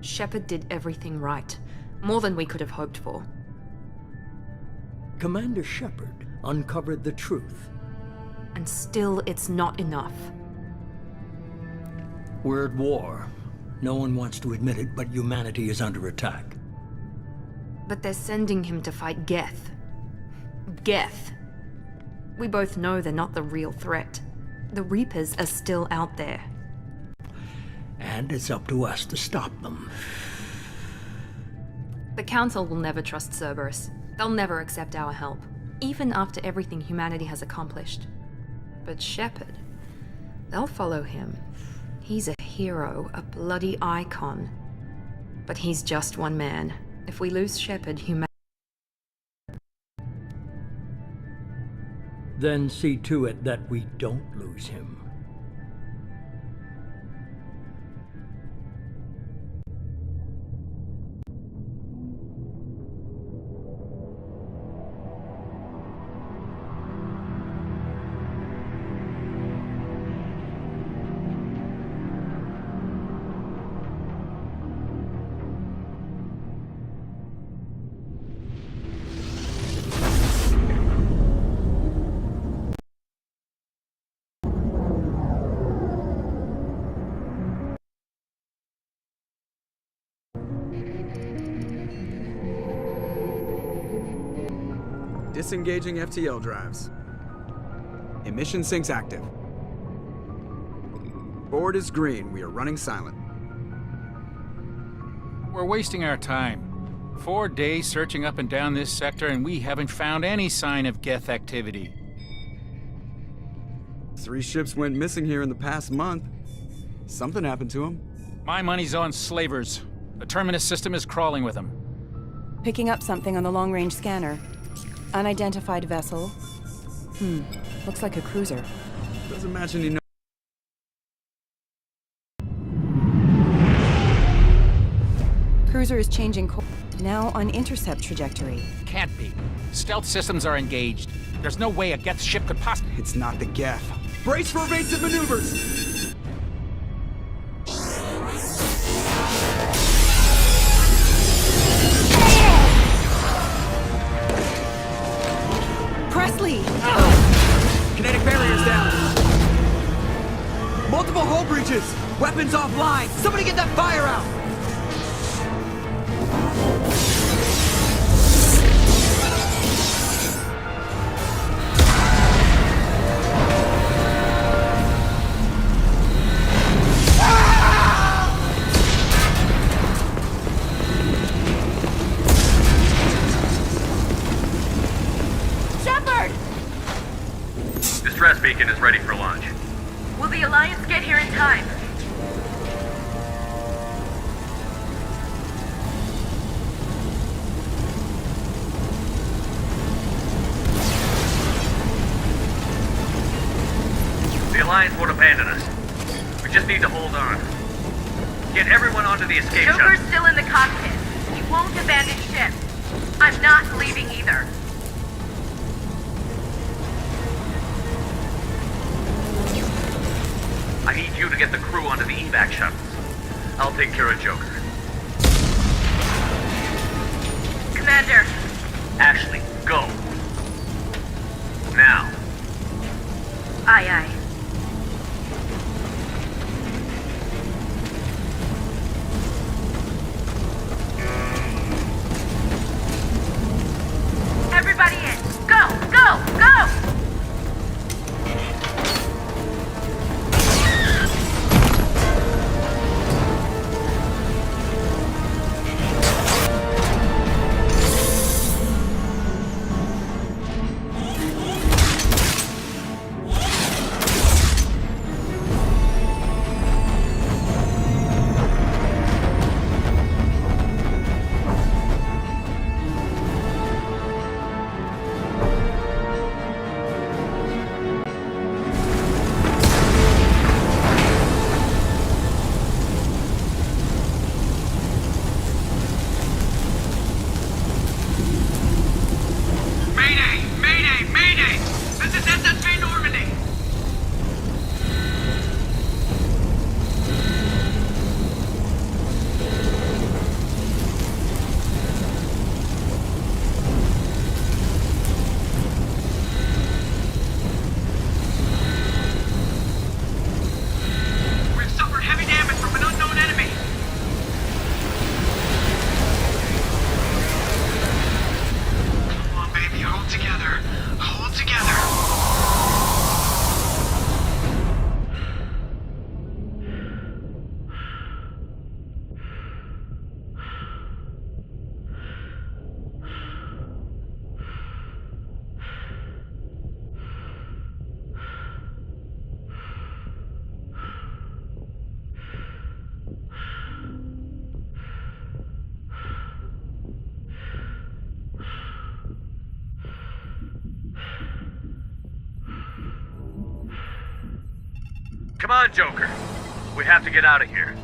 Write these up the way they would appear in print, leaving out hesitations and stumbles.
Shepard did everything right. More than we could have hoped for. Commander Shepard uncovered the truth. And still, it's not enough. We're at war. No one wants to admit it, but humanity is under attack. But they're sending him to fight Geth. Geth. We both know they're not the real threat. The Reapers are still out there. And it's up to us to stop them. The Council will never trust Cerberus. They'll never accept our help, even after everything humanity has accomplished. But Shepard, they'll follow him. He's a hero, a bloody icon. But he's just one man. If we lose Shepard, humanity... Then see to it that we don't lose him. Disengaging FTL drives. Emission sinks active. Board is green. We are running silent. We're wasting our time. 4 days searching up and down this sector, and we haven't found any sign of Geth activity. 3 ships went missing here in the past month. Something happened to them. My money's on slavers. The Terminus system is crawling with them. Picking up something on the long-range scanner. Unidentified vessel. Looks like a cruiser. Doesn't imagine he knows. Cruiser is changing course. Now on intercept trajectory. Can't be. Stealth systems are engaged. There's no way a Geth ship could possibly... It's not the Geth. Brace for evasive maneuvers! Presley! Kinetic barriers down. Multiple hull breaches. Weapons offline. Somebody get that fire out. Distress beacon is ready for launch. Will the Alliance get here in time? The Alliance won't abandon us. We just need to hold on. Get everyone onto the escape shuttle. Joker's still in the cockpit. He won't abandon ship. I'm not leaving either. I need you to get the crew onto the evac shuttles. I'll take care of Joker. Commander. Ashley, go. Now. Aye, aye. Everybody in. Go, go, go! Come on, Joker. We have to get out of here.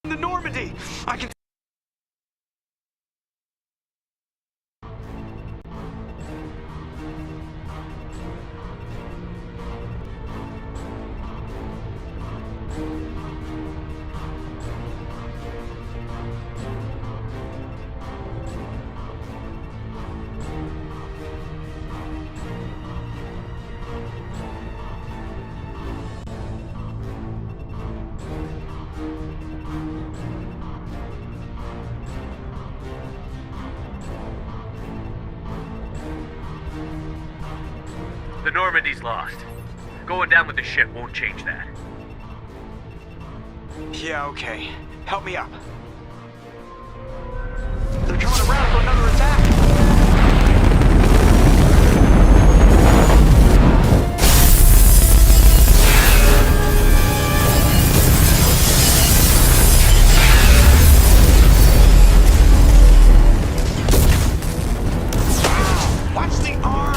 The Normandy! I can... The Normandy's lost. Going down with the ship won't change that. Yeah, okay. Help me up. They're coming around for another attack! Watch the arm!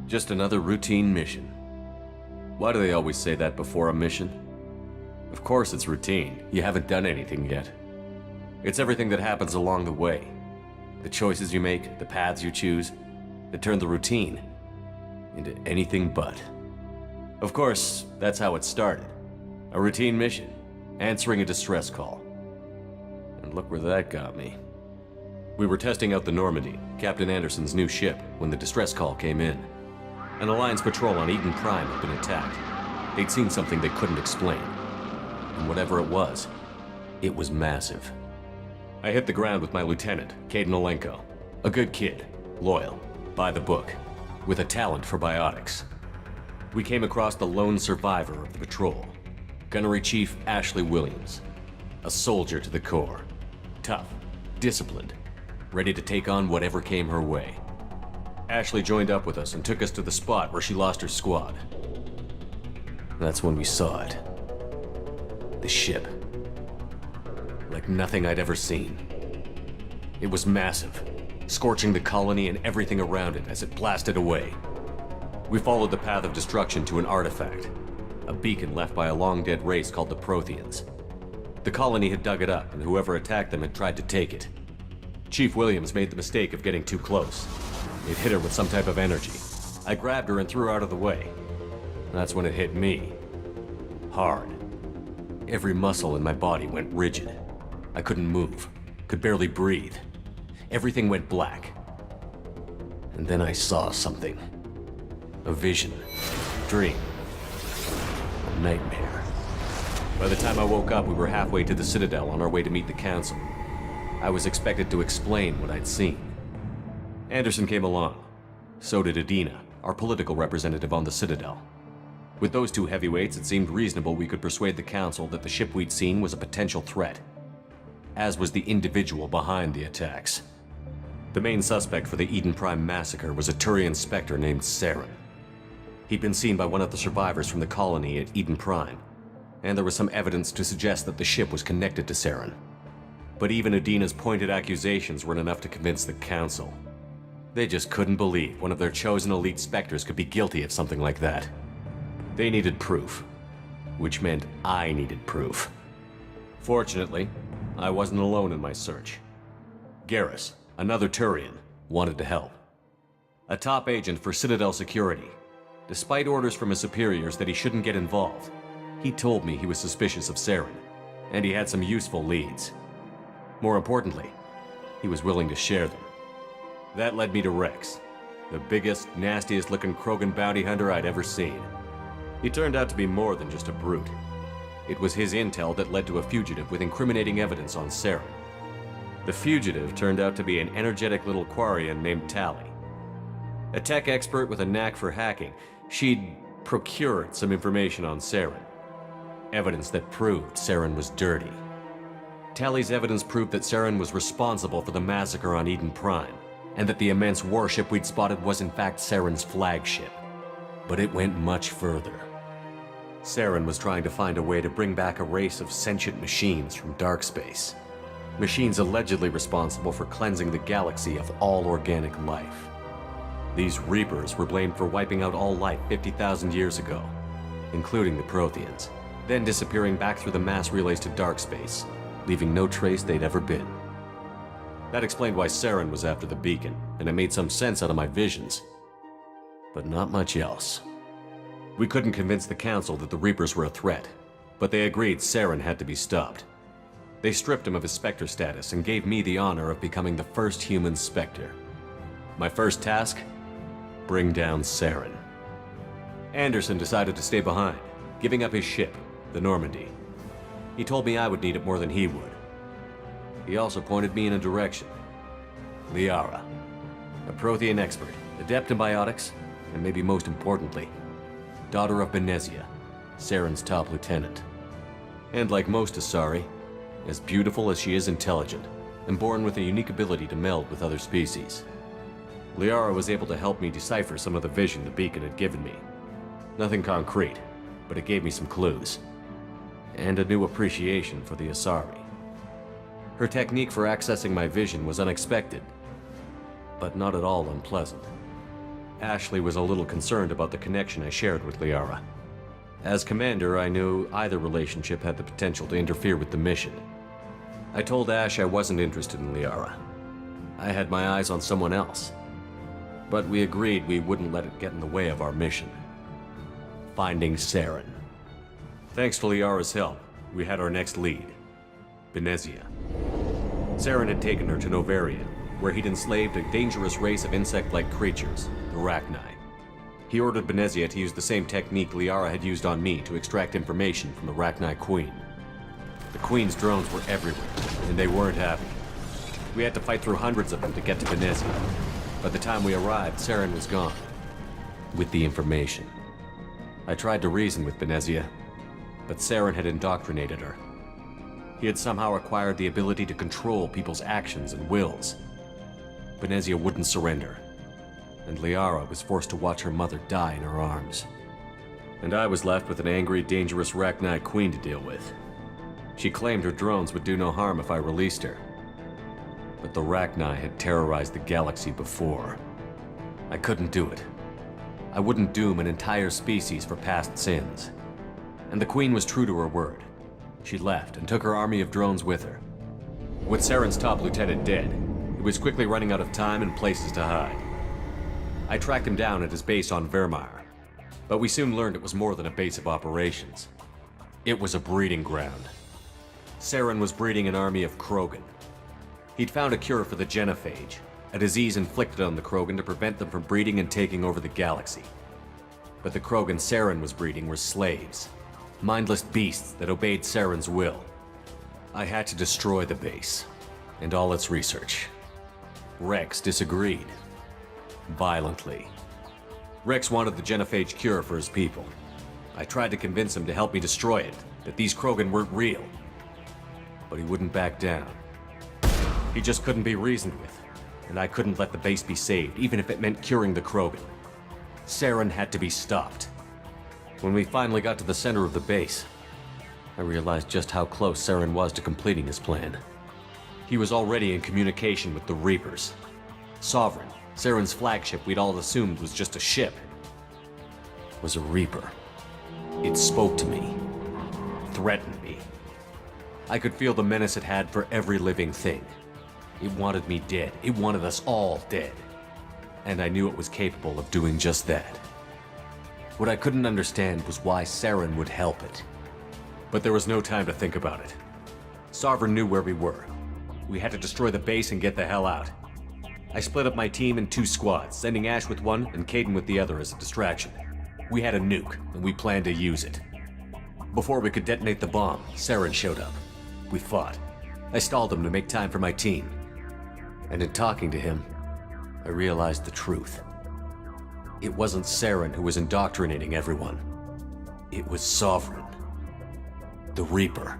Just another routine mission. Why do they always say that before a mission? Of course it's routine. You haven't done anything yet. It's everything that happens along the way. The choices you make, the paths you choose, that turn the routine into anything but. Of course, that's how it started. A routine mission, answering a distress call. And look where that got me. We were testing out the Normandy, Captain Anderson's new ship, when the distress call came in. An Alliance patrol on Eden Prime had been attacked. They'd seen something they couldn't explain. And whatever it was massive. I hit the ground with my lieutenant, Caden Olenko. A good kid, loyal, by the book, with a talent for biotics. We came across the lone survivor of the patrol, Gunnery Chief Ashley Williams. A soldier to the core. Tough, disciplined, ready to take on whatever came her way. Ashley joined up with us and took us to the spot where she lost her squad. That's when we saw it. The ship. Like nothing I'd ever seen. It was massive, scorching the colony and everything around it as it blasted away. We followed the path of destruction to an artifact, a beacon left by a long-dead race called the Protheans. The colony had dug it up, and whoever attacked them had tried to take it. Chief Williams made the mistake of getting too close. It hit her with some type of energy. I grabbed her and threw her out of the way. That's when it hit me. Hard. Every muscle in my body went rigid. I couldn't move, could barely breathe. Everything went black. And then I saw something. A vision. Dream. A nightmare. By the time I woke up, we were halfway to the Citadel on our way to meet the Council. I was expected to explain what I'd seen. Anderson came along. So did Adina, our political representative on the Citadel. With those two heavyweights, it seemed reasonable we could persuade the Council that the ship we'd seen was a potential threat, as was the individual behind the attacks. The main suspect for the Eden Prime massacre was a Turian Spectre named Saren. He'd been seen by one of the survivors from the colony at Eden Prime, and there was some evidence to suggest that the ship was connected to Saren. But even Adina's pointed accusations weren't enough to convince the Council. They just couldn't believe one of their chosen elite Spectres could be guilty of something like that. They needed proof, which meant I needed proof. Fortunately, I wasn't alone in my search. Garrus, another Turian, wanted to help. A top agent for Citadel Security. Despite orders from his superiors that he shouldn't get involved, he told me he was suspicious of Saren, and he had some useful leads. More importantly, he was willing to share them. That led me to Rex, the biggest, nastiest looking Krogan bounty hunter I'd ever seen. He turned out to be more than just a brute. It was his intel that led to a fugitive with incriminating evidence on Saren. The fugitive turned out to be an energetic little Quarian named Tally. A tech expert with a knack for hacking, she'd procured some information on Saren. Evidence that proved Saren was dirty. Tally's evidence proved that Saren was responsible for the massacre on Eden Prime, and that the immense warship we'd spotted was in fact Saren's flagship. But it went much further. Saren was trying to find a way to bring back a race of sentient machines from dark space. Machines allegedly responsible for cleansing the galaxy of all organic life. These Reapers were blamed for wiping out all life 50,000 years ago, including the Protheans, then disappearing back through the mass relays to dark space, leaving no trace they'd ever been. That explained why Saren was after the beacon, and it made some sense out of my visions. But not much else. We couldn't convince the Council that the Reapers were a threat, but they agreed Saren had to be stopped. They stripped him of his Spectre status and gave me the honor of becoming the first human Spectre. My first task? Bring down Saren. Anderson decided to stay behind, giving up his ship, the Normandy. He told me I would need it more than he would. He also pointed me in a direction. Liara, a Prothean expert, adept in biotics, and maybe most importantly, daughter of Benezia, Saren's top lieutenant. And like most Asari, as beautiful as she is intelligent, and born with a unique ability to meld with other species. Liara was able to help me decipher some of the vision the beacon had given me. Nothing concrete, but it gave me some clues. And a new appreciation for the Asari. Her technique for accessing my vision was unexpected, but not at all unpleasant. Ashley was a little concerned about the connection I shared with Liara. As commander, I knew either relationship had the potential to interfere with the mission. I told Ash I wasn't interested in Liara. I had my eyes on someone else. But we agreed we wouldn't let it get in the way of our mission. Finding Saren. Thanks to Liara's help, we had our next lead, Benezia. Saren had taken her to Novarian, where he'd enslaved a dangerous race of insect-like creatures, the Rachni. He ordered Benezia to use the same technique Liara had used on me to extract information from the Rachni Queen. The Queen's drones were everywhere, and they weren't happy. We had to fight through hundreds of them to get to Benezia. By the time we arrived, Saren was gone. With the information. I tried to reason with Benezia, but Saren had indoctrinated her. He had somehow acquired the ability to control people's actions and wills. Benezia wouldn't surrender, and Liara was forced to watch her mother die in her arms. And I was left with an angry, dangerous Rachni Queen to deal with. She claimed her drones would do no harm if I released her. But the Rachni had terrorized the galaxy before. I couldn't do it. I wouldn't doom an entire species for past sins. And the Queen was true to her word. She left and took her army of drones with her. With Saren's top lieutenant dead, he was quickly running out of time and places to hide. I tracked him down at his base on Vermeer, but we soon learned it was more than a base of operations. It was a breeding ground. Saren was breeding an army of Krogan. He'd found a cure for the genophage, a disease inflicted on the Krogan to prevent them from breeding and taking over the galaxy. But the Krogan Saren was breeding were slaves, mindless beasts that obeyed Saren's will. I had to destroy the base, and all its research. Rex disagreed. Violently. Rex wanted the genophage cure for his people. I tried to convince him to help me destroy it, that these Krogan weren't real. But he wouldn't back down. He just couldn't be reasoned with, and I couldn't let the base be saved, even if it meant curing the Krogan. Saren had to be stopped. When we finally got to the center of the base, I realized just how close Saren was to completing his plan. He was already in communication with the Reapers. Sovereign, Saren's flagship we'd all assumed was just a ship, was a Reaper. It spoke to me, threatened me. I could feel the menace it had for every living thing. It wanted me dead. It wanted us all dead. And I knew it was capable of doing just that. What I couldn't understand was why Saren would help it. But there was no time to think about it. Sovereign knew where we were. We had to destroy the base and get the hell out. I split up my team in 2 squads, sending Ash with one and Caden with the other as a distraction. We had a nuke, and we planned to use it. Before we could detonate the bomb, Saren showed up. We fought. I stalled him to make time for my team. And in talking to him, I realized the truth. It wasn't Saren who was indoctrinating everyone. It was Sovereign. The Reaper.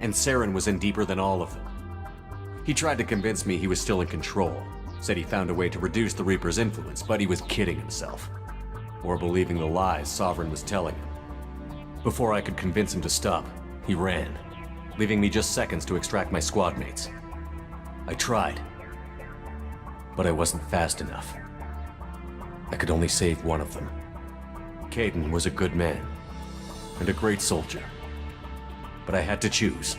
And Saren was in deeper than all of them. He tried to convince me he was still in control, said he found a way to reduce the Reaper's influence, but he was kidding himself. Or believing the lies Sovereign was telling him. Before I could convince him to stop, he ran, leaving me just seconds to extract my squad mates. I tried, but I wasn't fast enough. I could only save one of them. Caden was a good man, and a great soldier. But I had to choose,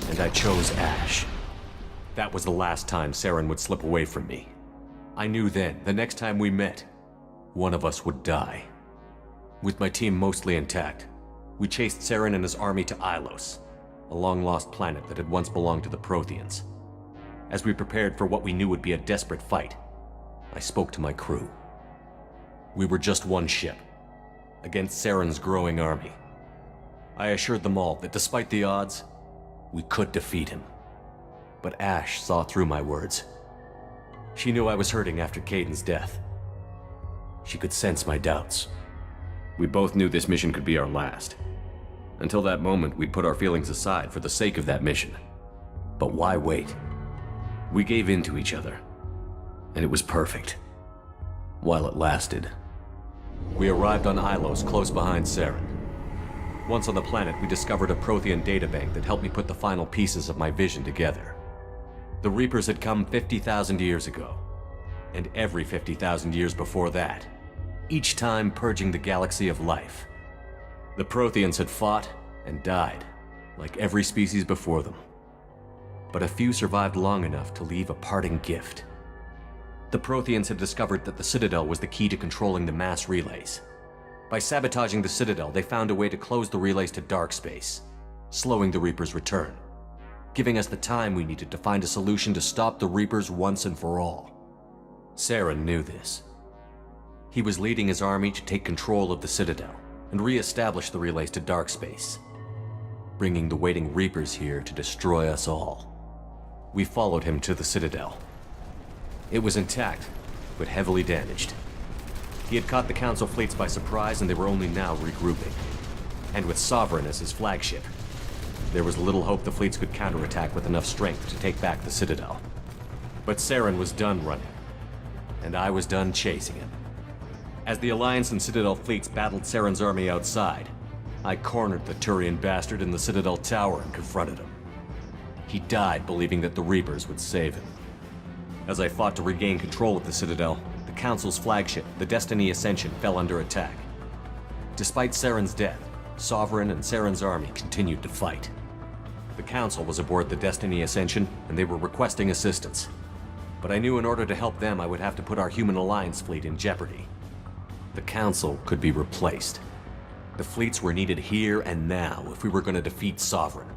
and I chose Ash. That was the last time Saren would slip away from me. I knew then, the next time we met, one of us would die. With my team mostly intact, we chased Saren and his army to Ilos, a long-lost planet that had once belonged to the Protheans. As we prepared for what we knew would be a desperate fight, I spoke to my crew. We were just one ship, against Saren's growing army. I assured them all that despite the odds, we could defeat him. But Ash saw through my words. She knew I was hurting after Caden's death. She could sense my doubts. We both knew this mission could be our last. Until that moment, we'd put our feelings aside for the sake of that mission. But why wait? We gave in to each other, and it was perfect. While it lasted. We arrived on Ilos, close behind Saren. Once on the planet, we discovered a Prothean databank that helped me put the final pieces of my vision together. The Reapers had come 50,000 years ago, and every 50,000 years before that, each time purging the galaxy of life. The Protheans had fought and died, like every species before them. But a few survived long enough to leave a parting gift. The Protheans had discovered that the Citadel was the key to controlling the mass relays. By sabotaging the Citadel, they found a way to close the relays to dark space, slowing the Reapers' return, giving us the time we needed to find a solution to stop the Reapers once and for all. Saren knew this. He was leading his army to take control of the Citadel and re-establish the relays to dark space, bringing the waiting Reapers here to destroy us all. We followed him to the Citadel. It was intact, but heavily damaged. He had caught the Council fleets by surprise, and they were only now regrouping. And with Sovereign as his flagship, there was little hope the fleets could counterattack with enough strength to take back the Citadel. But Saren was done running, and I was done chasing him. As the Alliance and Citadel fleets battled Saren's army outside, I cornered the Turian bastard in the Citadel tower and confronted him. He died believing that the Reapers would save him. As I fought to regain control of the Citadel, the Council's flagship, the Destiny Ascension, fell under attack. Despite Saren's death, Sovereign and Saren's army continued to fight. The Council was aboard the Destiny Ascension, and they were requesting assistance. But I knew in order to help them, I would have to put our Human Alliance fleet in jeopardy. The Council could be replaced. The fleets were needed here and now if we were going to defeat Sovereign.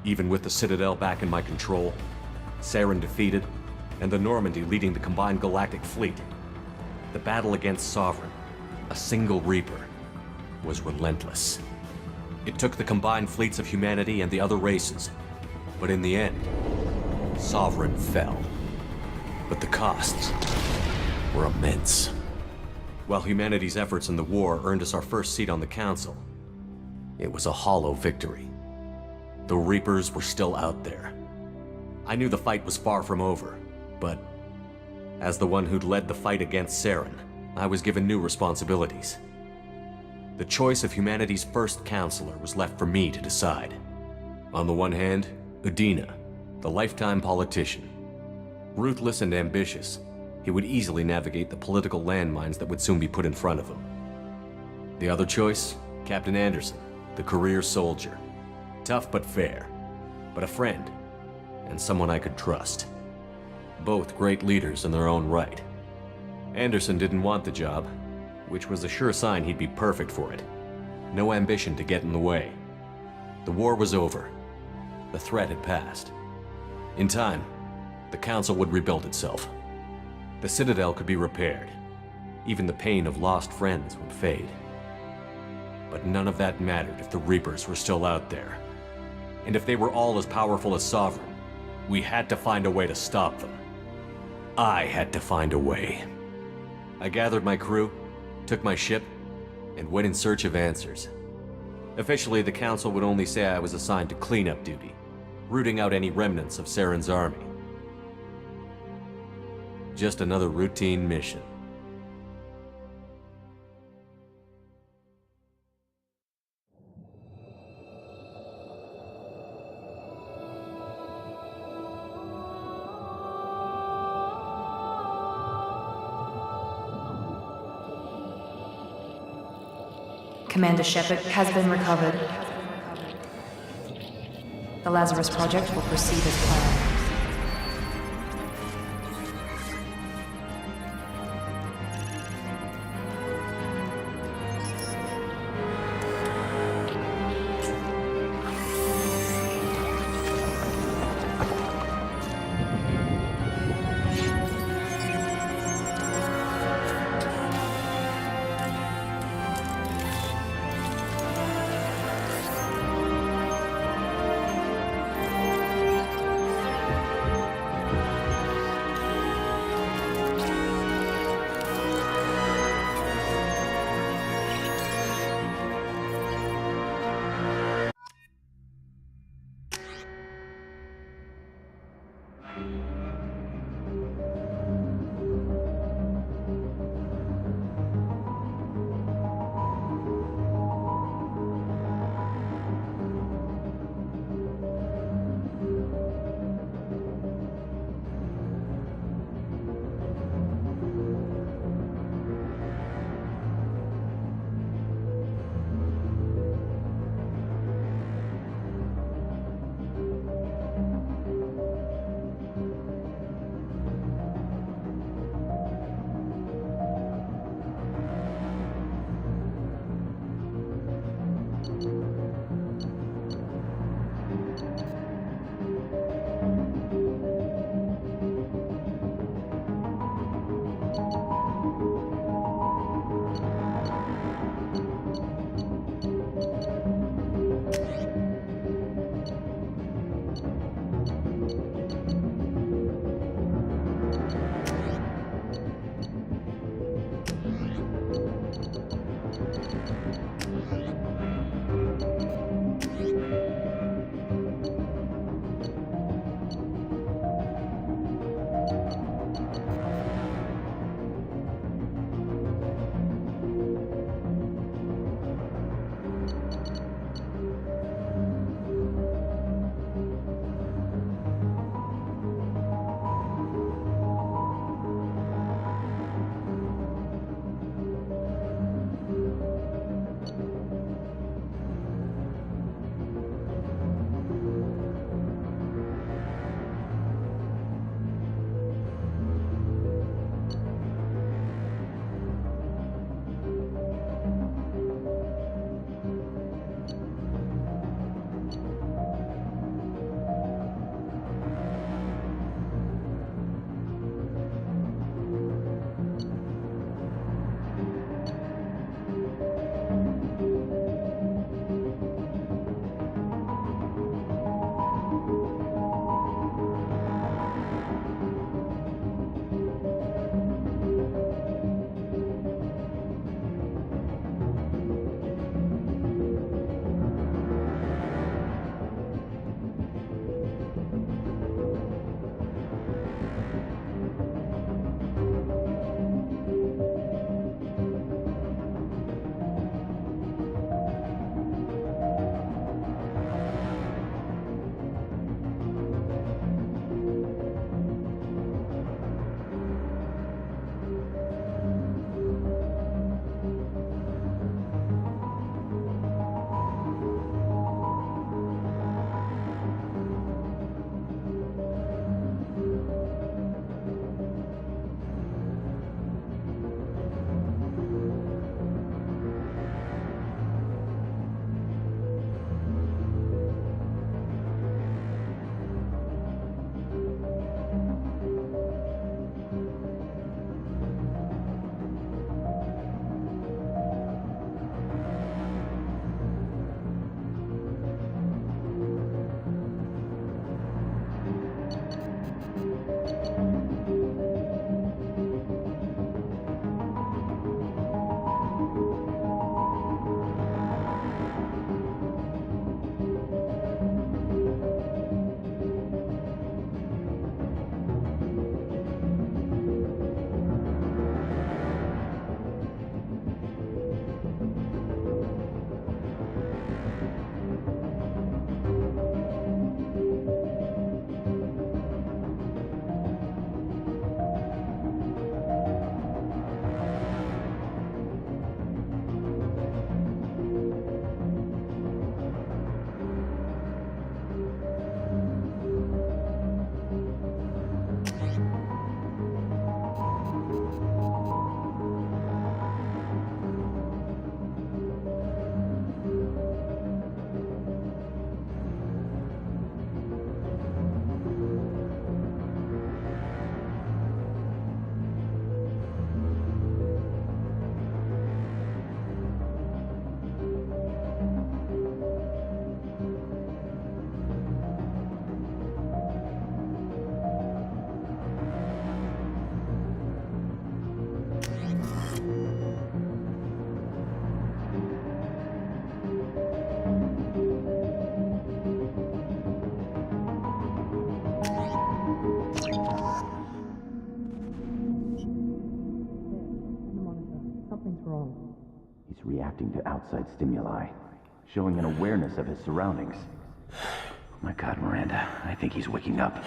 Even with the Citadel back in my control, Saren defeated, and the Normandy leading the combined galactic fleet, the battle against Sovereign, a single Reaper, was relentless. It took the combined fleets of humanity and the other races, but in the end, Sovereign fell. But the costs were immense. While humanity's efforts in the war earned us our first seat on the Council, it was a hollow victory. The Reapers were still out there. I knew the fight was far from over, but as the one who'd led the fight against Saren, I was given new responsibilities. The choice of humanity's first counselor was left for me to decide. On the one hand, Udina, the lifetime politician. Ruthless and ambitious, he would easily navigate the political landmines that would soon be put in front of him. The other choice, Captain Anderson, the career soldier. Tough but fair, but a friend, and someone I could trust. Both great leaders in their own right. Anderson didn't want the job, which was a sure sign he'd be perfect for it. No ambition to get in the way. The war was over. The threat had passed. In time, the Council would rebuild itself. The Citadel could be repaired. Even the pain of lost friends would fade. But none of that mattered if the Reapers were still out there. And if they were all as powerful as Sovereign, we had to find a way to stop them. I had to find a way. I gathered my crew, took my ship, and went in search of answers. Officially, the Council would only say I was assigned to cleanup duty, rooting out any remnants of Saren's army. Just another routine mission. Commander Shepard has been recovered. The Lazarus Project will proceed as planned. He's reacting to outside stimuli, showing an awareness of his surroundings. Oh my God, Miranda, I think he's waking up.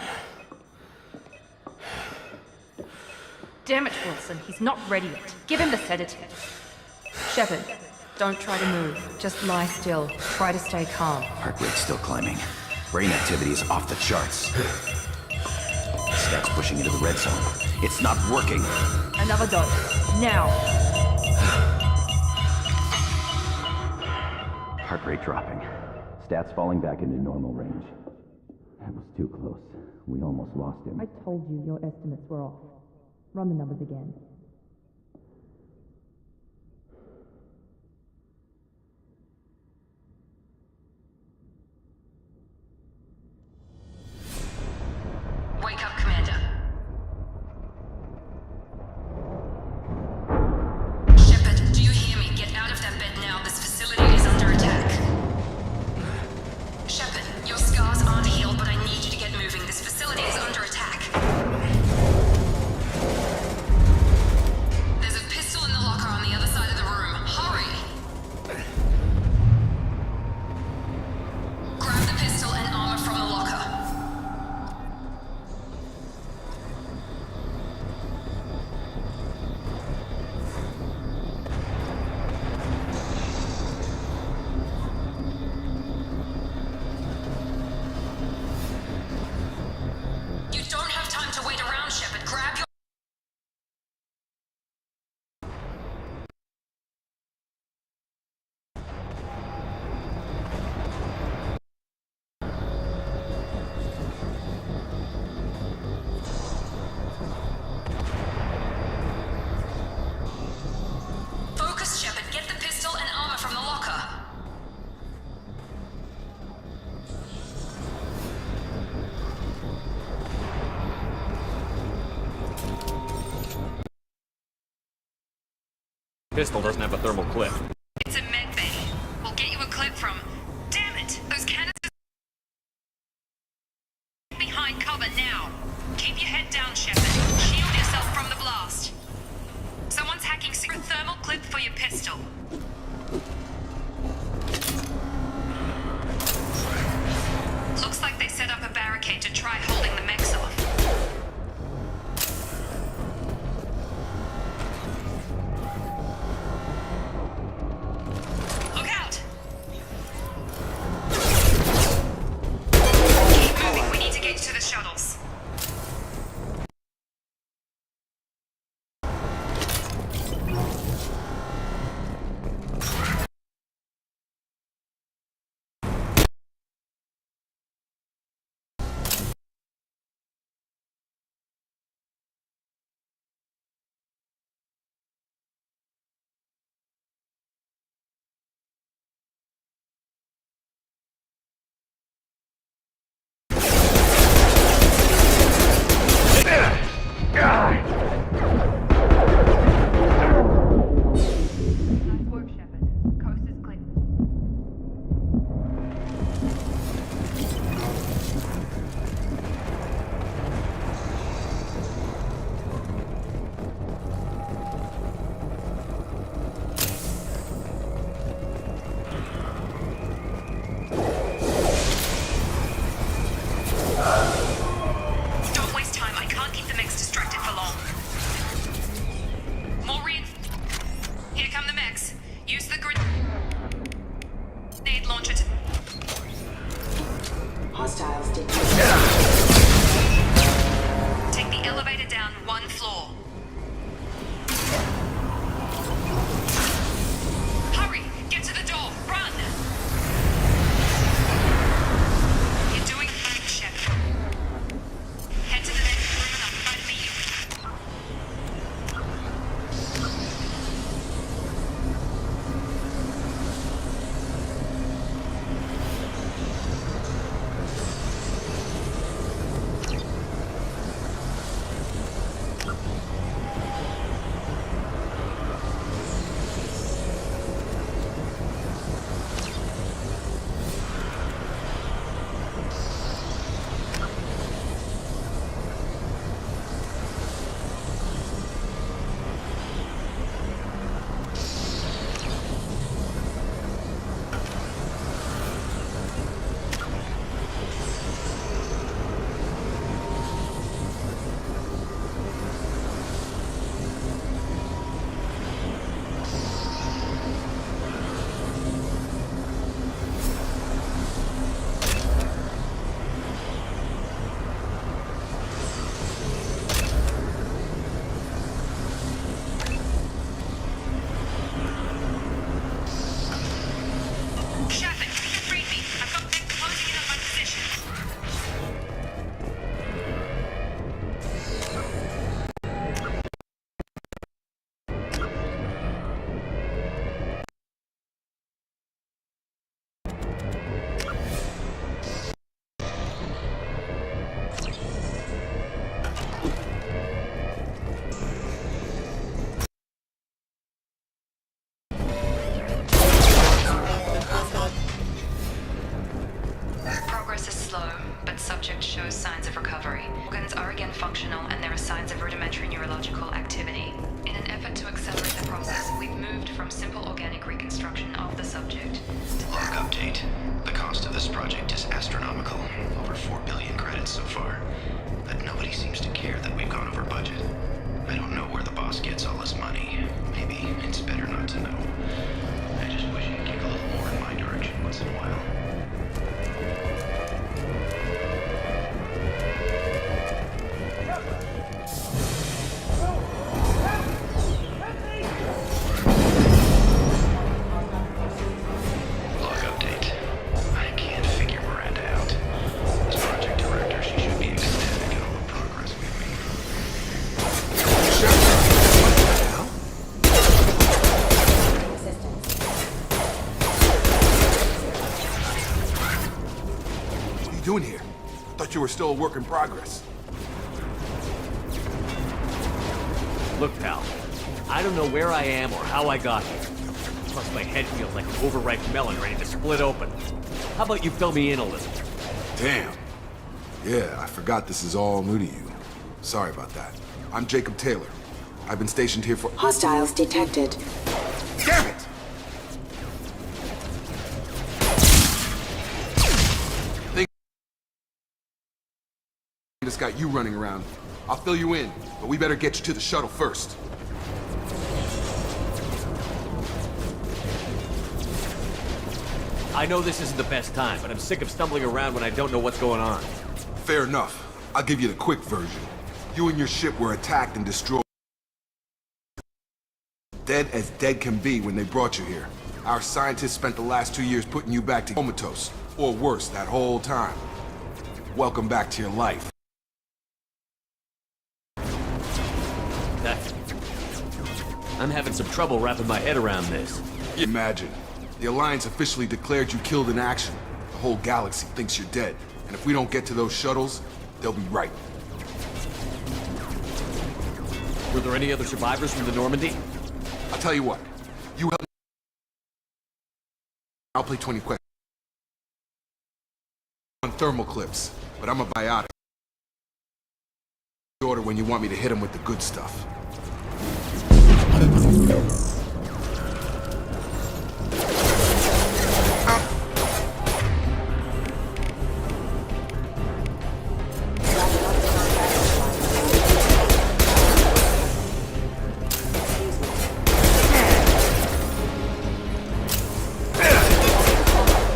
Damn it, Wilson, he's not ready yet. Give him the sedative. Shepard, don't try to move. Just lie still. Try to stay calm. Heart rate's still climbing. Brain activity is off the charts. Stats pushing into the red zone. It's not working. Another dose. Now. Heart rate dropping. Stats falling back into normal range. That was too close. We almost lost him. I told you your estimates were off. Run the numbers again. Wake up, Commander. Shepard, do you hear me? Get out of that bed now. This facility is under attack. Shepard, your scars aren't healed, but I need you to get moving. This facility is under attack. There's a pistol in the locker on the other side of the room. Hurry! Grab the pistol and armor from the locker. You don't have time to wait around, Shepard. Grab your... Focus, Shepard. Get the pistol and armor from the locker. Pistol doesn't have a thermal clip. It's a med bay. We'll get you a clip from... Damn it! Those cannons are behind cover now. Keep your head down, Shepard. Shield yourself from the blast. Someone's hacking a thermal clip for your pistol. Looks like they set up a barricade to try holding the mechs off. Look out! Keep moving, we need to get to the shuttles. Nice work, Shepard. Coast is clear. Don't waste time. I can't keep the mechs distracted for long. More Here come the mechs. Use the grenade launcher to... Hostiles detected. Take the elevator down one floor. Hurry! Get to the door! Run! You're doing fine, Shepard. Head to the next room and I'll try to meet you. but subject shows signs of recovery. Organs are again functional, and there are signs of rudimentary neurological activity. In an effort to accelerate the process, we've moved from simple organic reconstruction of the subject to... Log update. The cost of this project is astronomical. Over 4 billion credits so far. But nobody seems to care that we've gone over budget. I don't know where the boss gets all his money. Maybe it's better not to know. I just wish he'd kick a little more in my direction once in a while. Log update. I can't figure Miranda out. As project director, she should be ecstatic at all the progress we've made. What are you doing here? I thought you were still a work in progress. Look, pal, I don't know where I am or how I got here. Plus, my head feels like an overripe melon ready to split open. How about you fill me in a little? Damn. Yeah, I forgot this is all new to you. Sorry about that. I'm Jacob Taylor. I've been stationed here for... Hostiles detected. Damn it! Think this got you running around. I'll fill you in, but we better get you to the shuttle first. I know this isn't the best time, but I'm sick of stumbling around when I don't know what's going on. Fair enough. I'll give you the quick version. You and your ship were attacked and destroyed. Dead as dead can be when they brought you here. Our scientists spent the last 2 years putting you back to comatose, or worse, that whole time. Welcome back to your life. I'm having some trouble wrapping my head around this. Imagine. The Alliance officially declared you killed in action. The whole galaxy thinks you're dead. And if we don't get to those shuttles, they'll be right. Were there any other survivors from the Normandy? I'll tell you what. You help me. I'll play 20 questions. On thermal clips, but I'm a biotic. Order when you want me to hit him with the good stuff.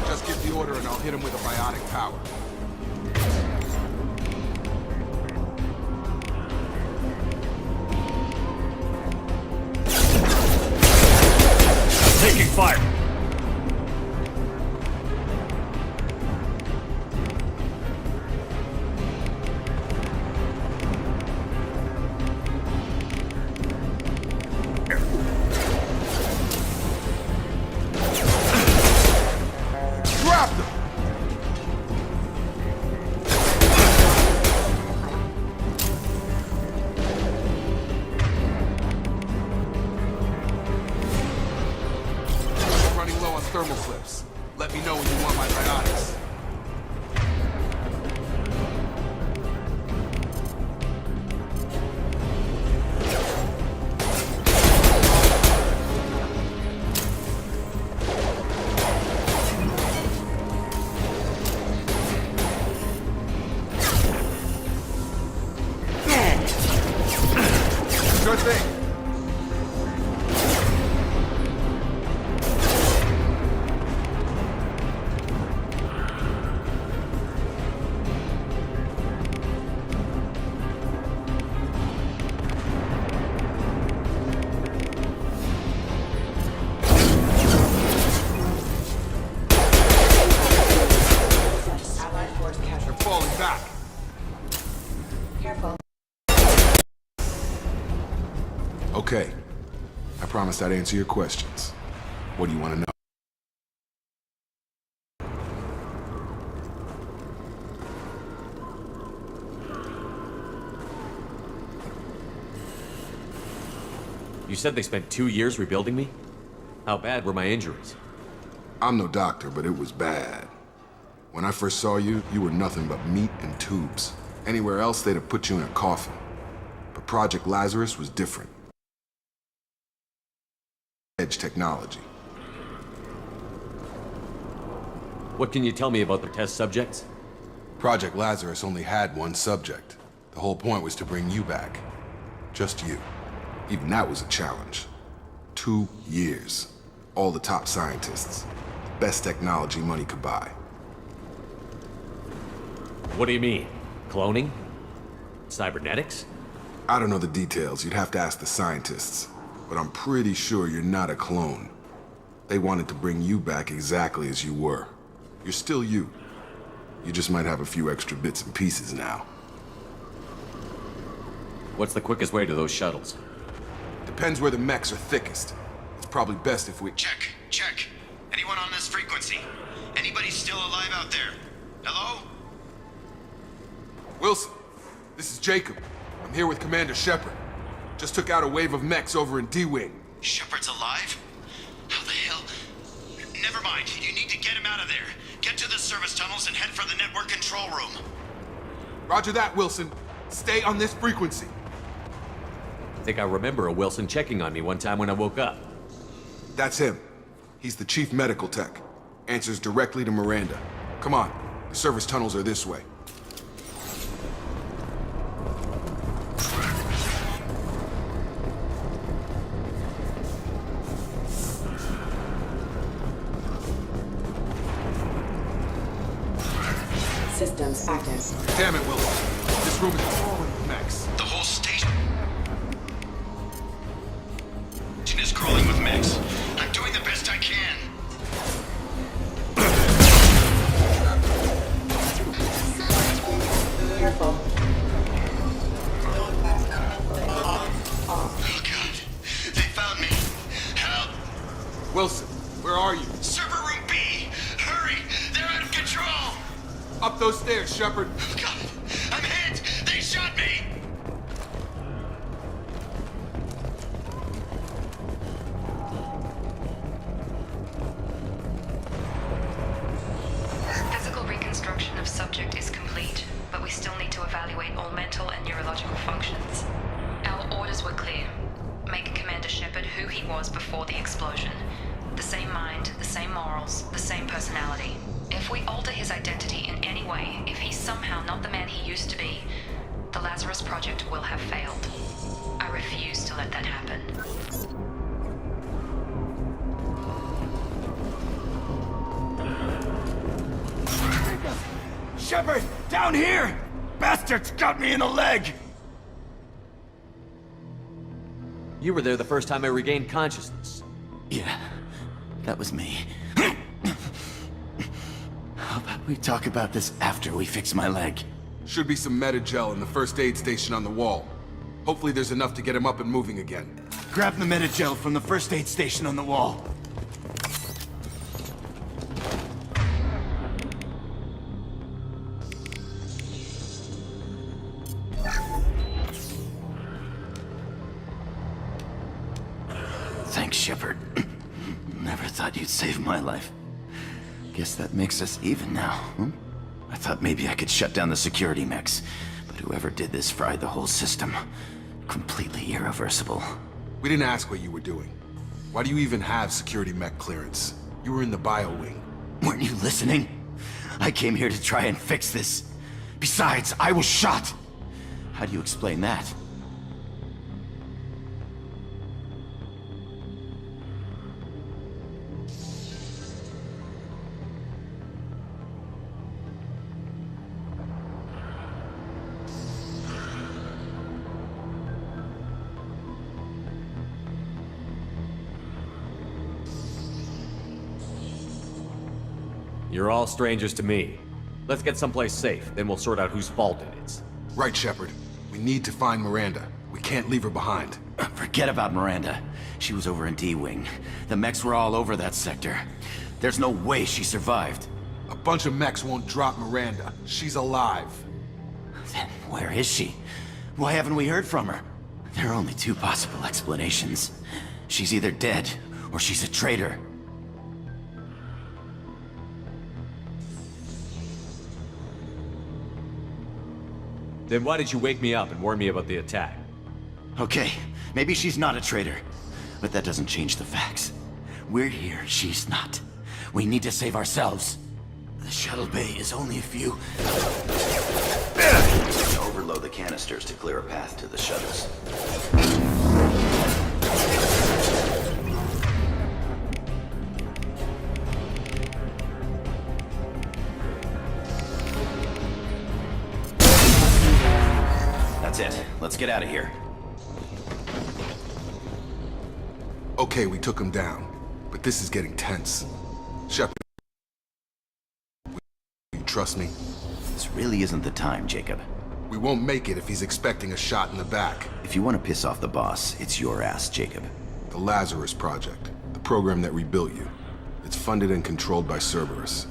Just give the order and I'll hit him with a biotic power. Taking fire! Drop them! Running low on thermal clips. Let me know when you want my biotics. Sure thing. They're falling back. Careful. Okay. I promised I'd answer your questions. What do you want to know? You said they spent 2 years rebuilding me? How bad were my injuries? I'm no doctor, but it was bad. When I first saw you, you were nothing but meat and tubes. Anywhere else, they'd have put you in a coffin. But Project Lazarus was different. Edge technology. What can you tell me about the test subjects? Project Lazarus only had one subject. The whole point was to bring you back. Just you. Even that was a challenge. 2 years. All the top scientists. The best technology money could buy. What do you mean? Cloning? Cybernetics? I don't know the details. You'd have to ask the scientists. But I'm pretty sure you're not a clone. They wanted to bring you back exactly as you were. You're still you. You just might have a few extra bits and pieces now. What's the quickest way to those shuttles? Depends where the mechs are thickest. It's probably best if we... Check, check. Anyone on this frequency? Anybody still alive out there? Hello? Wilson, this is Jacob. I'm here with Commander Shepard. Just took out a wave of mechs over in D-Wing. Shepard's alive? How the hell? Never mind. You need to get him out of there. Get to the service tunnels and head for the network control room. Roger that, Wilson. Stay on this frequency. I think I remember a Wilson checking on me one time when I woke up. That's him. He's the chief medical tech. Answers directly to Miranda. Come on. The service tunnels are this way. Systems active. Damn it, Wilson. This room is crawling with mechs. The whole station is crawling with mechs. I'm doing the best I can. Careful. Oh God. They found me. Help! Wilson, where are you? Server room B! Hurry! They're out of control! Up those stairs, Shepard. God! I'm hit! They shot me! Physical reconstruction of subject is complete, but we still need to evaluate all mental and neurological functions. Our orders were clear. Make Commander Shepard who he was before the explosion. The same mind, the same morals, the same personality. If we alter his identity in any way, if he's somehow not the man he used to be, the Lazarus Project will have failed. I refuse to let that happen. Shepard, down here! Bastards got me in the leg! You were there the first time I regained consciousness. Yeah, that was me. How about we talk about this after we fix my leg? Should be some Metagel in the first aid station on the wall. Hopefully there's enough to get him up and moving again. Grab the Metagel from the first aid station on the wall. Thanks, Shepard. Never thought you'd save my life. Guess that makes us even now, hmm? I thought maybe I could shut down the security mechs, but whoever did this fried the whole system. Completely irreversible. We didn't ask what you were doing. Why do you even have security mech clearance? You were in the bio wing. Weren't you listening? I came here to try and fix this. Besides, I was shot. How do you explain that? You're all strangers to me. Let's get someplace safe, then we'll sort out whose fault it is. Right, Shepard. We need to find Miranda. We can't leave her behind. Forget about Miranda. She was over in D-Wing. The mechs were all over that sector. There's no way she survived. A bunch of mechs won't drop Miranda. She's alive. Then where is she? Why haven't we heard from her? There are only two possible explanations. She's either dead, or she's a traitor. Then why did you wake me up and warn me about the attack? Okay, maybe she's not a traitor, but that doesn't change the facts. We're here, she's not. We need to save ourselves. The shuttle bay is only a few... Overload the canisters to clear a path to the shuttles. That's it. Let's get out of here. Okay, we took him down, but this is getting tense. Shepard, you trust me? This really isn't the time, Jacob. We won't make it if he's expecting a shot in the back. If you want to piss off the boss, it's your ass, Jacob. The Lazarus Project, the program that rebuilt you. It's funded and controlled by Cerberus.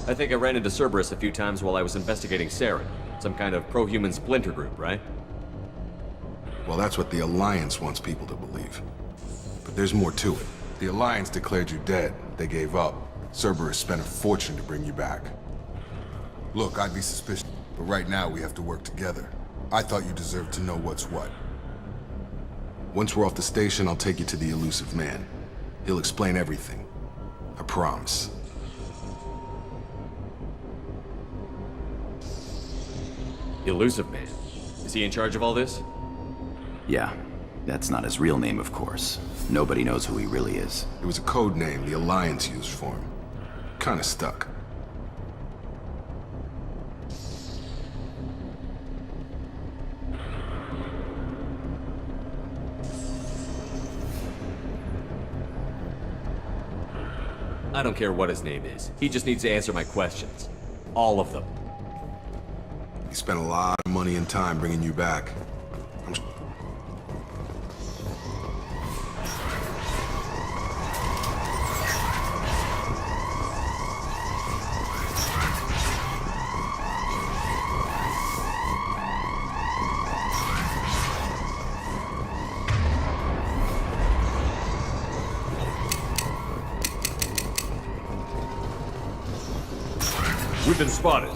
I think I ran into Cerberus a few times while I was investigating Saren. Some kind of pro-human splinter group, right? Well, that's what the Alliance wants people to believe. But there's more to it. The Alliance declared you dead. They gave up. Cerberus spent a fortune to bring you back. Look, I'd be suspicious, but right now we have to work together. I thought you deserved to know what's what. Once we're off the station, I'll take you to the elusive man. He'll explain everything. I promise. Elusive Man. Is he in charge of all this? Yeah. That's not his real name, of course. Nobody knows who he really is. It was a code name the Alliance used for him. Kinda stuck. I don't care what his name is. He just needs to answer my questions. All of them. He spent a lot of money and time bringing you back. We've been spotted.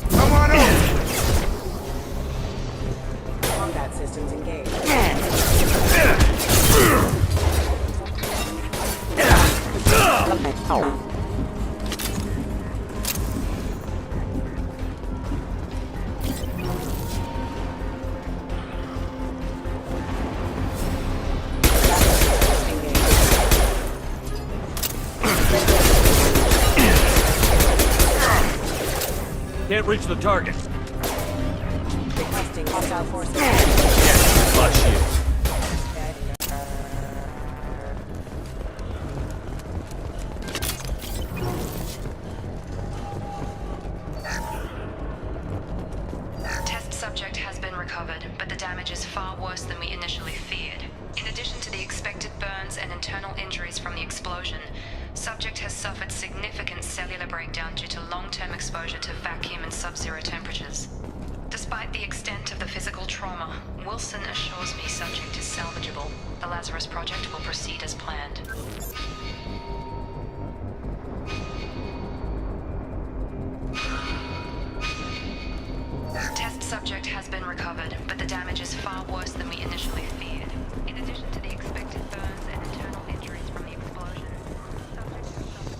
Come on up! Combat systems engaged. Can't reach the target. Requesting hostile forces. Flash shield. Test subject has been recovered, but the damage is far worse than we initially feared. In addition to the expected burns and internal injuries from the explosion, subject has suffered significant cellular breakdown due to long-term exposure to vacuum and sub-zero temperatures. Despite the extent of the physical trauma, Wilson assures me subject is salvageable. The Lazarus Project will proceed as planned. Test subject has been recovered, but the damage is far worse than we initially feared. In addition to the expected burns and internal injuries from the explosion, subject has suffered...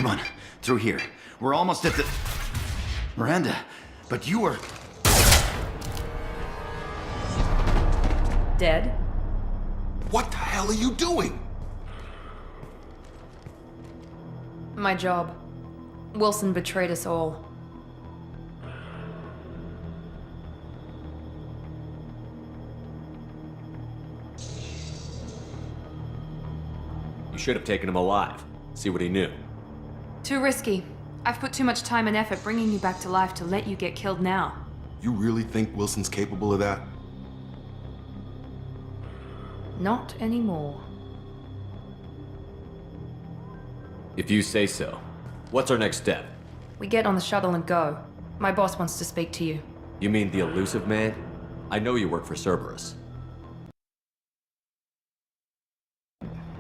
Come on, through here. We're almost at the... Miranda, but you were... Dead? What the hell are you doing? My job. Wilson betrayed us all. You should have taken him alive. See what he knew. Too risky. I've put too much time and effort bringing you back to life to let you get killed now. You really think Wilson's capable of that? Not anymore. If you say so. What's our next step? We get on the shuttle and go. My boss wants to speak to you. You mean the elusive man? I know you work for Cerberus.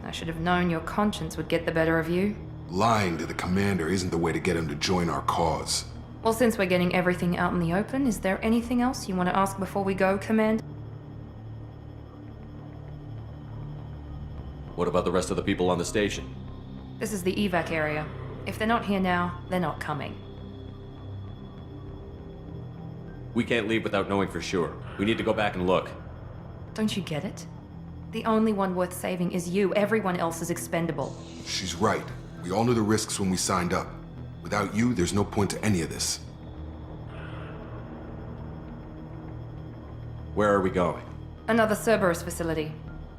I should have known your conscience would get the better of you. Lying to the commander isn't the way to get him to join our cause. Well, since we're getting everything out in the open, is there anything else you want to ask before we go, Commander? What about the rest of the people on the station? This is the evac area. If they're not here now, they're not coming. We can't leave without knowing for sure. We need to go back and look. Don't you get it? The only one worth saving is you. Everyone else is expendable. She's right. We all knew the risks when we signed up. Without you, there's no point to any of this. Where are we going? Another Cerberus facility.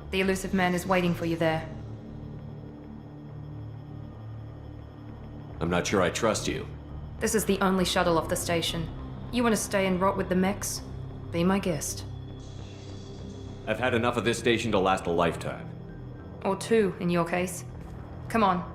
The elusive man is waiting for you there. I'm not sure I trust you. This is the only shuttle off the station. You want to stay and rot with the mechs? Be my guest. I've had enough of this station to last a lifetime. Or two, in your case. Come on.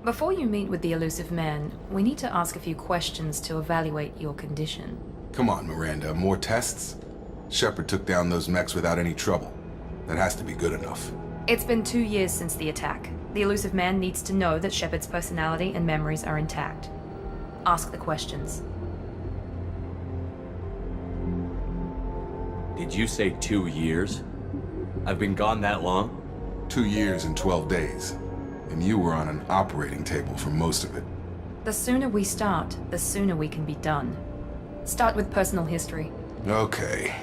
Before you meet with the elusive man, we need to ask a few questions to evaluate your condition. Come on, Miranda, more tests? Shepard took down those mechs without any trouble. That has to be good enough. It's been 2 years since the attack. The elusive man needs to know that Shepard's personality and memories are intact. Ask the questions. Did you say 2 years? I've been gone that long? 2 years and 12 days. And you were on an operating table for most of it. The sooner we start, the sooner we can be done. Start with personal history. Okay.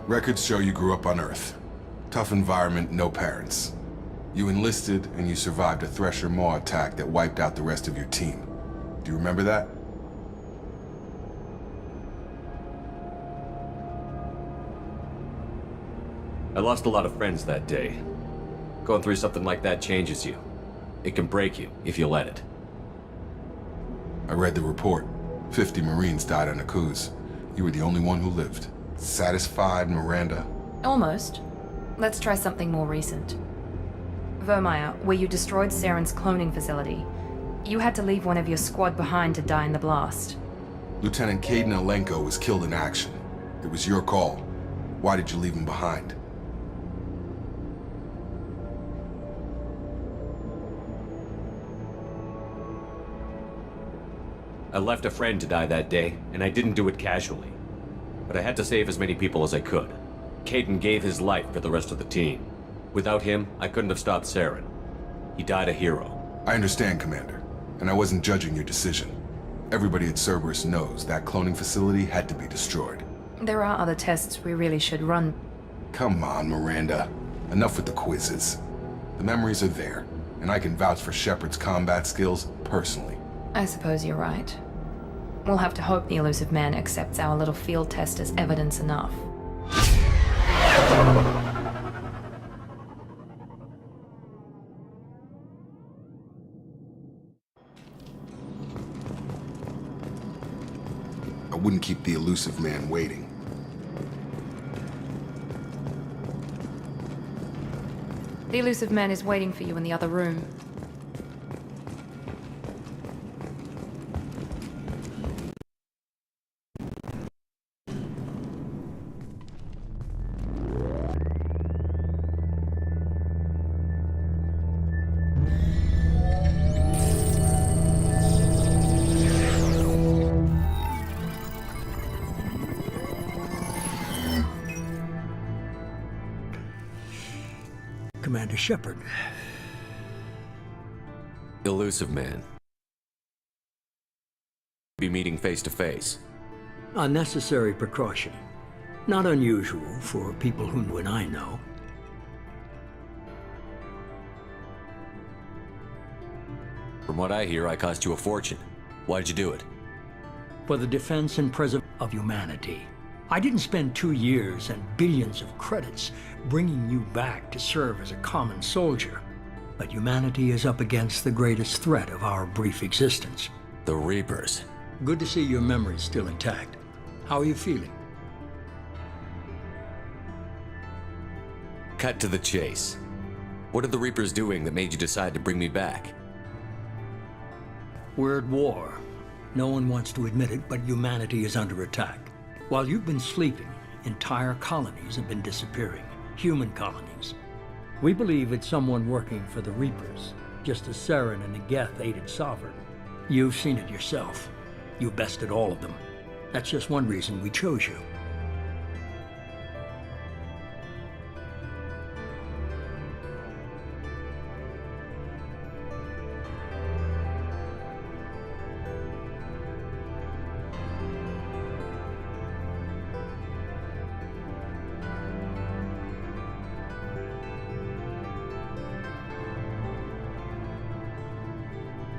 Records show you grew up on Earth. Tough environment, no parents. You enlisted and you survived a Thresher Maw attack that wiped out the rest of your team. Do you remember that? I lost a lot of friends that day. Going through something like that changes you. It can break you, if you let it. I read the report. 50 Marines died on a cruise. You were the only one who lived. Satisfied, Miranda? Almost. Let's try something more recent. Vermeer, where you destroyed Saren's cloning facility. You had to leave one of your squad behind to die in the blast. Lieutenant Caden Alenko was killed in action. It was your call. Why did you leave him behind? I left a friend to die that day, and I didn't do it casually. But I had to save as many people as I could. Caden gave his life for the rest of the team. Without him, I couldn't have stopped Saren. He died a hero. I understand, Commander, and I wasn't judging your decision. Everybody at Cerberus knows that cloning facility had to be destroyed. There are other tests we really should run. Come on, Miranda. Enough with the quizzes. The memories are there, and I can vouch for Shepard's combat skills personally. I suppose you're right. We'll have to hope the elusive man accepts our little field test as evidence enough. I wouldn't keep the elusive man waiting. The elusive man is waiting for you in the other room. Commander Shepard. Elusive man. Be meeting face to face. A necessary precaution. Not unusual for people whom you and I know. From what I hear, I cost you a fortune. Why'd you do it? For the defense and preservation of humanity. I didn't spend 2 years and billions of credits bringing you back to serve as a common soldier. But humanity is up against the greatest threat of our brief existence. The Reapers. Good to see your memory's still intact. How are you feeling? Cut to the chase. What are the Reapers doing that made you decide to bring me back? We're at war. No one wants to admit it, but humanity is under attack. While you've been sleeping, entire colonies have been disappearing. Human colonies. We believe it's someone working for the Reapers, just as Saren and Negeth aided Sovereign. You've seen it yourself. You bested all of them. That's just one reason we chose you.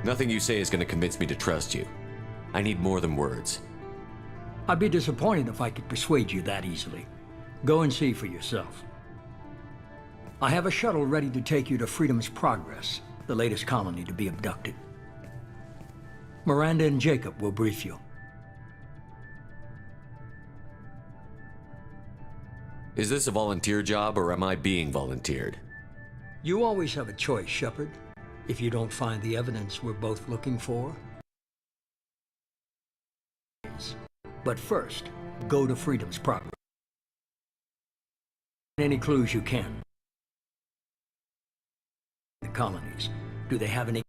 Nothing you say is going to convince me to trust you. I need more than words. I'd be disappointed if I could persuade you that easily. Go and see for yourself. I have a shuttle ready to take you to Freedom's Progress, the latest colony to be abducted. Miranda and Jacob will brief you. Is this a volunteer job, or am I being volunteered? You always have a choice, Shepard. If you don't find the evidence we're both looking for. But first, go to Freedom's Progress. Any clues you can. The colonies, do they have any?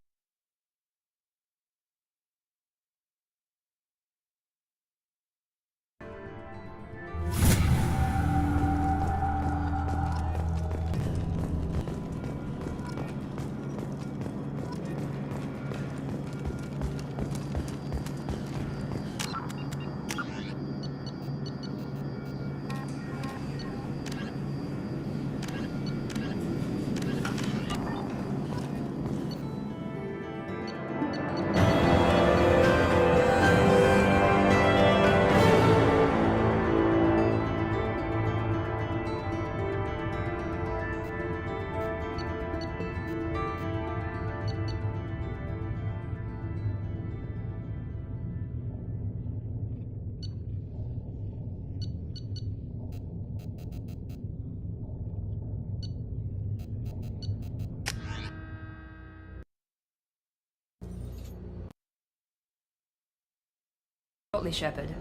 Shortly, Shepard.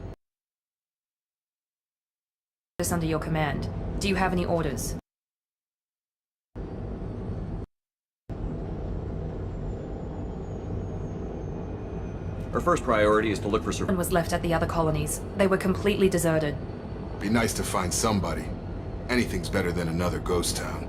This under your command. Do you have any orders? Our first priority is to look for One was left at the other colonies. They were completely deserted. Be nice to find somebody. Anything's better than another ghost town.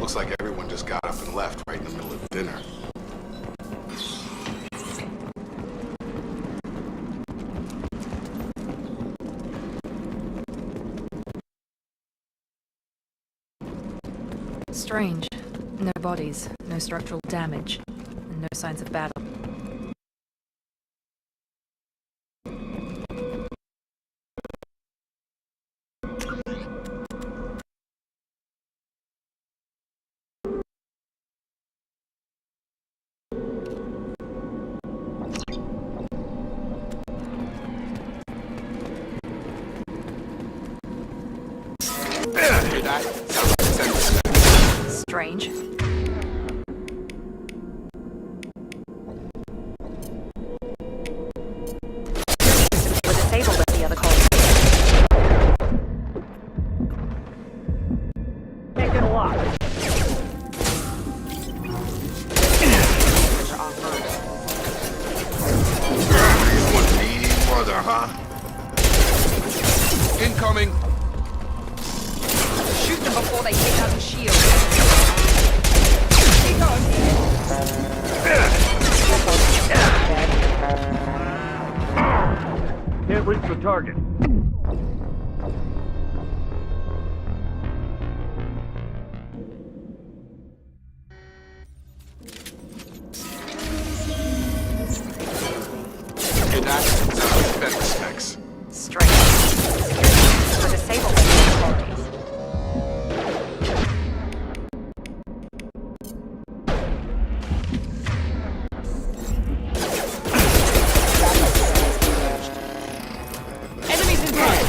Looks like everyone just got up and left right in the middle of dinner. Strange. No bodies, no structural damage, and no signs of battle. Strange. Were disabled at the other colony. Can't get a lock. One needy mother, huh? Incoming! Shoot them before they take out the shield. Keep going. Can't reach the target. Inactive defense specs. Strange. Security were disabled at the colonies. Enemies in front!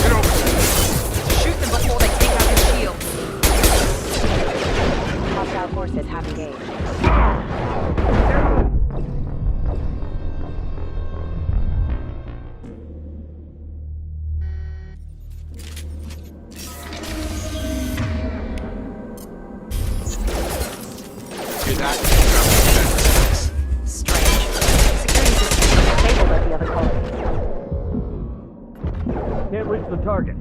Get over Shoot them before they take out the shield. Hostile forces have engaged. Inactive defense specs. Strange. Security systems were disabled at the other colonies. Can't reach the target.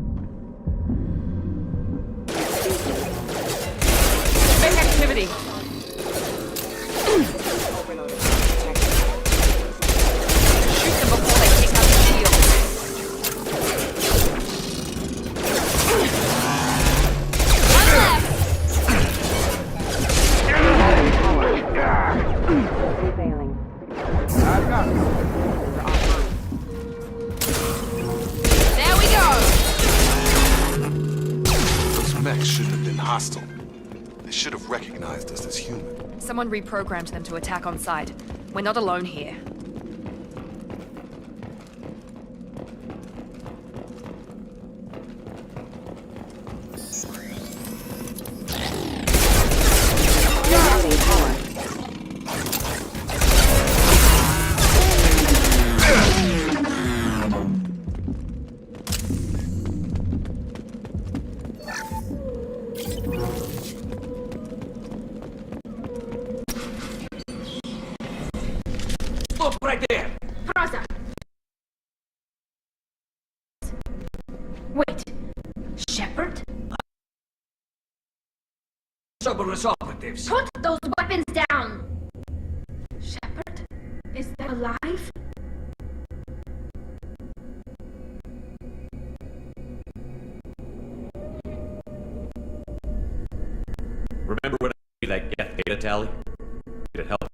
Big activity. Shoot them before they take out the shield. One left. Failing. There we go. Those mechs shouldn't have been hostile. They should have recognized us as human. Someone reprogrammed them to attack on sight. We're not alone here. Look right there! Rosa! Wait. Shepard? Cerberus operatives. Put those weapons down! Shepard? Is that alive? Remember when I gave you that get data tally? Did it help?